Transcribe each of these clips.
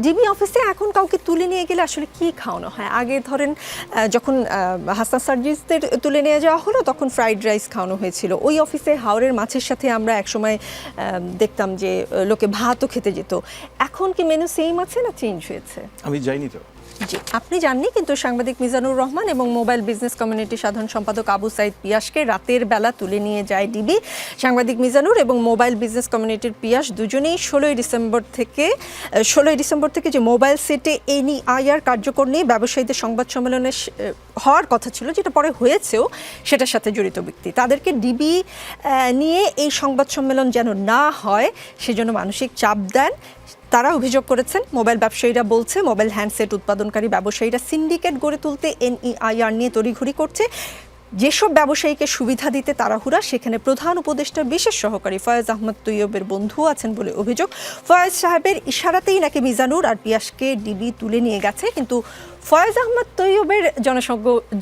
DB অফিসে এখন কাউকে তুলে নিয়ে গেলে আসলে কি খাওয়ানো হয়? আগে ধরেন যখন হাসান সার্জিসদের তুলে নিয়ে যাওয়া হলো তখন ফ্রাইড রাইস খাওয়ানো হয়েছিল। ওই অফিসে হাওরের মাছের সাথে আমরা একসময় দেখতাম যে লোকে ভাতও খেতে যেত। এখন কি মেনু সেম আছে না চেঞ্জ হয়েছে? আমি যাইনি তো। জি, আপনি জাননি, কিন্তু সাংবাদিক মিজানুর রহমান এবং মোবাইল বিজনেস কমিউনিটি সাধারণ সম্পাদক আবু সাইদ পিয়াসকে রাতের বেলা তুলে নিয়ে যায় ডিবি। সাংবাদিক মিজানুর এবং মোবাইল বিজনেস কমিউনিটির পিয়াস দুজনেই 16 ডিসেম্বর থেকে যে মোবাইল সেটে এনইআইআর কার্যকর নিয়ে ব্যবসায়ীদের সংবাদ সম্মেলনে হওয়ার কথা ছিল, যেটা পরে হয়েছেও, সেটার সাথে জড়িত ব্যক্তি। তাদেরকে ডিবি নিয়ে এই সংবাদ সম্মেলন যেন না হয় সেজন্য মানসিক চাপ দেন। তারা অভিযোগ করেছেন, মোবাইল ব্যবসায়ীরা বলছে মোবাইল হ্যান্ডসেট উৎপাদনকারী ব্যবসায়ীরা সিন্ডিকেট গড়ে তুলতে এনইআইআর নিয়ে তড়িঘড়ি করছে। যেসব ব্যবসায়ীকে সুবিধা দিতে তাড়াহুড়া, সেখানে প্রধান উপদেষ্টার বিশেষ সহকারী ফয়েজ আহমদ তৈয়বের বন্ধু আছেন বলে অভিযোগ। ফয়েজ সাহেবের ইশারাতেই নাকি মিজানুর আর পিয়াসকে ডিবি তুলে নিয়ে গেছে, কিন্তু ফয়েজ আহমদ তৈয়বের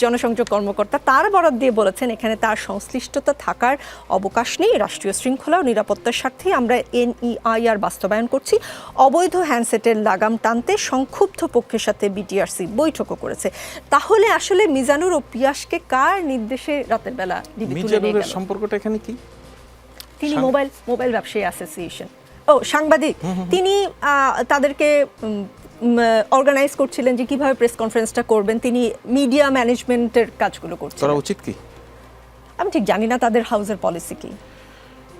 জনসংযোগ কর্মকর্তা তার বরাত দিয়ে বলেছেন এখানে তার সংশ্লিষ্টতা থাকার অবকাশ নেই। রাষ্ট্রীয় শৃঙ্খলা ও নিরাপত্তার স্বার্থে আমরা এনইআইআর বাস্তবায়ন করছি। অবৈধ হ্যান্ডসেটের লাগাম টানতে সংক্ষুব্ধ পক্ষের সাথে বিটিআরসি বৈঠকও করেছে। তাহলে আসলে মিজানুর ও পিয়াসকে কার নির্দেশে রাতের বেলা ডিবি তুলে নিয়ে গেল? সম্পর্কটা এখানে কি? তিনি মোবাইল ব্যবসায়ী অ্যাসোসিয়েশন সাংবাদিক, তিনি তাদেরকে অর্গানাইজ করছিলেন যে কিভাবে প্রেস কনফারেন্সটা করবেন। তিনি মিডিয়া ম্যানেজমেন্টের কাজগুলো করছেন। করা উচিত কি আমি ঠিক জানি না তাদের হাউসের পলিসি কি।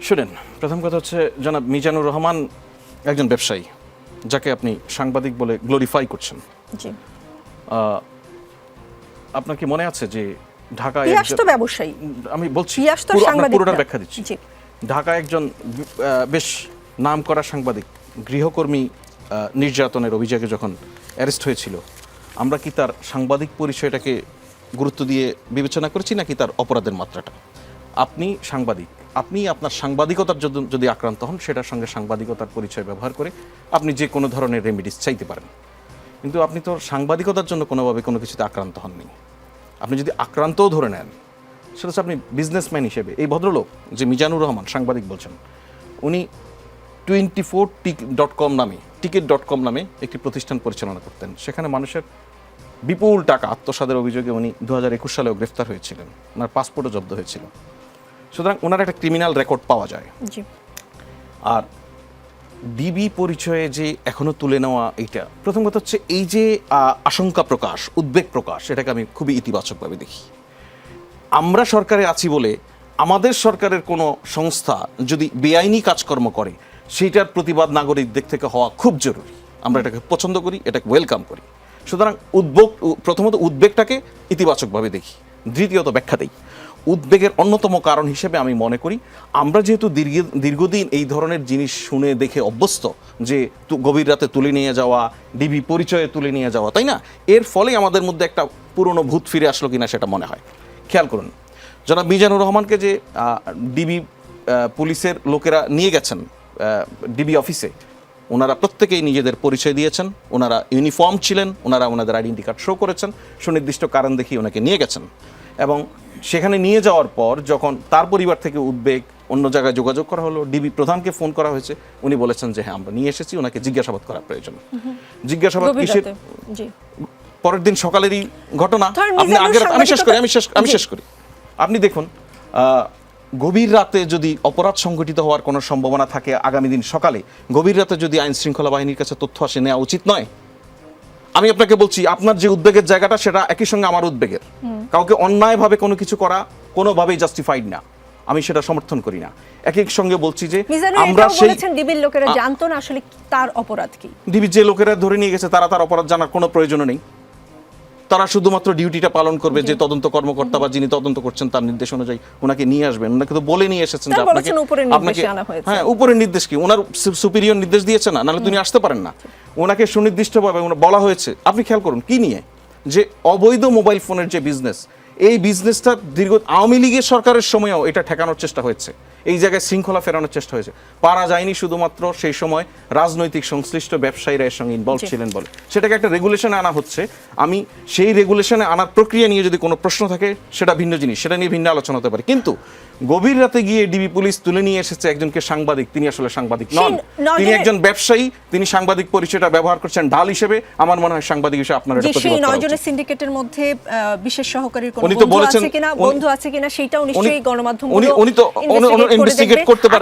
শুনেন, প্রথম কথা হচ্ছে জনাব মিজানুর রহমান একজন ব্যবসায়ী, যাকে আপনি সাংবাদিক বলে গ্লোরিফাই করছেন। জি, আপনার কি মনে আছে যে ঢাকায় পিয়াস তো ব্যবসায়ী, আমি বলছি পুরোটা ব্যাখ্যা দিচ্ছি। ঢাকায় একজন বেশ নামকরা সাংবাদিক গৃহকর্মী নির্যাতনের অভিযোগে যখন অ্যারেস্ট হয়েছিল, আমরা কি তার সাংবাদিক পরিচয়টাকে গুরুত্ব দিয়ে বিবেচনা করেছি নাকি তার অপরাধের মাত্রাটা? আপনি সাংবাদিক, আপনি আপনার সাংবাদিকতার যদি আক্রান্ত হন, সেটার সঙ্গে সাংবাদিকতার পরিচয় ব্যবহার করে আপনি যে কোনো ধরনের রেমিডিস চাইতে পারেন, কিন্তু আপনি তো সাংবাদিকতার জন্য কোনোভাবে কোনো কিছুতে আক্রান্ত হননি। আপনি যদি আক্রান্তও ধরে নেন, সেটা হচ্ছে আপনি বিজনেসম্যান হিসেবে। এই ভদ্রলোক যে মিজানুর রহমান সাংবাদিক বলছেন, উনি 24tic.com নামে টিকিট.com নামে একটি প্রতিষ্ঠান পরিচালনা করতেন। সেখানে মানুষের বিপুল টাকা আত্মসাতের অভিযোগে উনি 2021 সালেও গ্রেফতার হয়েছিলেন, ওনার পাসপোর্টও জব্দ হয়েছিল। সুতরাং ওনার একটা ক্রিমিনাল রেকর্ড পাওয়া যায়। আর ডিবি পরিচয়ে যে এখনো তুলে নেওয়া, এইটা প্রথম কথা হচ্ছে এই যে আশঙ্কা প্রকাশ, উদ্বেগ প্রকাশ, এটাকে আমি খুবই ইতিবাচকভাবে দেখি। আমরা সরকারে আছি বলে আমাদের সরকারের কোনো সংস্থা যদি বেআইনি কাজকর্ম করে, সেইটার প্রতিবাদ নাগরিক দিক থেকে হওয়া খুব জরুরি। আমরা এটাকে পছন্দ করি, এটাকে ওয়েলকাম করি। সুতরাং প্রথমত উদ্বেগটাকে ইতিবাচকভাবে দেখি। দ্বিতীয়ত ব্যাখ্যা দেই। উদ্বেগের অন্যতম কারণ হিসেবে আমি মনে করি, আমরা যেহেতু দীর্ঘদিন এই ধরনের জিনিস শুনে দেখে অভ্যস্ত, যে গভীর রাতে তুলে নিয়ে যাওয়া, ডিবি পরিচয়ে তুলে নিয়ে যাওয়া, তাই না? এর ফলে আমাদের মধ্যে একটা পুরনো ভূত ফিরে আসলো কিনা সেটা মনে হয়। খেয়াল করুন, জনাব মিজানুর রহমানকে যে ডিবি পুলিশের লোকেরা নিয়ে গেছেন ডিবি অফিসে, ওনারা প্রত্যেকেই নিজেদের পরিচয় দিয়েছেন, ওনারা ইউনিফর্ম ছিলেন, ওনারা ওনাদের আইডেন্টি কার্ড শো করেছেন, সুনির্দিষ্ট কারণ দেখিয়ে ওনাকে নিয়ে গেছেন। এবং সেখানে নিয়ে যাওয়ার পর যখন তার পরিবার থেকে উদ্বেগ, অন্য জায়গায় যোগাযোগ করা হলো, ডিবি প্রধানকে ফোন করা হয়েছে, উনি বলেছেন যে হ্যাঁ আমরা নিয়ে এসেছি, ওনাকে জিজ্ঞাসাবাদ করা প্রয়োজন। জিজ্ঞাসাবাদ কিসের? পরের দিন সকালেরই ঘটনা। আমি শেষ করি। আপনি দেখুন, গভীর রাতে যদি অপরাধ সংঘটিত হওয়ার কোনো সম্ভাবনা থাকে, আগামী দিন সকালে গভীর রাতে যদি আইন শৃঙ্খলা বাহিনীর কাছে তথ্য আসে, নেওয়া উচিত নয়? আমি আপনাকে বলছি, আপনার যে উদ্বেগের জায়গাটা, সেটা একই সঙ্গে আমার উদ্বেগের। কাউকে অন্যায়ভাবে কোনো কিছু করা কোনোভাবেই জাস্টিফাইড না, আমি সেটা সমর্থন করি না। একই সঙ্গে বলছি যে আমরা সেই ডিবির লোকেরা জানতো না আসলে তার অপরাধ কি। ডিবির যে লোকেরা ধরে নিয়ে গেছে, তারা তার অপরাধ জানার কোনো প্রয়োজন নেই। তারা শুধুমাত্র ডিউটিটা পালন করবে, যে তদন্ত কর্মকর্তা বা যিনি তদন্ত করছেন তার নির্দেশ অনুযায়ী ওনাকে নিয়ে আসবেন। ওনাকে তো বলে নিয়ে এসেছেন যে আপনাকে, হ্যাঁ, উপরের নির্দেশ কি? ওনার সুপিরিয়র নির্দেশ দিয়েছে না, নাহলে তিনি আসতে পারেন না। ওনাকে সুনির্দিষ্টভাবে বলা হয়েছে। আপনি খেয়াল করুন কি নিয়ে, যে অবৈধ মোবাইল ফোনের যে বিজনেস, এই বিজনেসটা আওয়ামী লীগের সরকারের সময়ও এটা ঠেকানোর চেষ্টা হয়েছে। এই জায়গায় শৃঙ্খলা ফেরানোর চেষ্টা হয়েছে, পারা যায়নি শুধুমাত্র সেই সময় রাজনৈতিক সংশ্লিষ্ট ব্যবসায়ীরা এর সঙ্গে ইনভলভ ছিলেন বলে। সেটাকে একটা রেগুলেশনে আনা হচ্ছে, আমি সেই রেগুলেশনে আনার প্রক্রিয়া নিয়ে যদি কোনো প্রশ্ন থাকে সেটা ভিন্ন জিনিস, সেটা নিয়ে ভিন্ন আলোচনা হতে পারে। কিন্তু গভীর রাতে গিয়ে ডিবি পুলিশ তুলে নিয়ে এসেছে একজনকে সাংবাদিক, তিনি আসলে সাংবাদিক নন, তিনি একজন ব্যবসায়ী, তিনি সাংবাদিক পরিচয়টা ব্যবহার করছেন ঢাল হিসেবে। আমার মনে হয় সাংবাদিক হিসেবে আপনার এটা প্রতিবাদ করা উচিত। 9 জনের সিন্ডিকেটের মধ্যে বিশেষ সহকারীর কোনো উনি তো বন্ধু বলেছেন আছে কিনা, বন্ধু আছে কিনা সেটাও নিশ্চয়ই গণমাধ্যম উনি তো ইনভেস্টিগেট করতে পারে।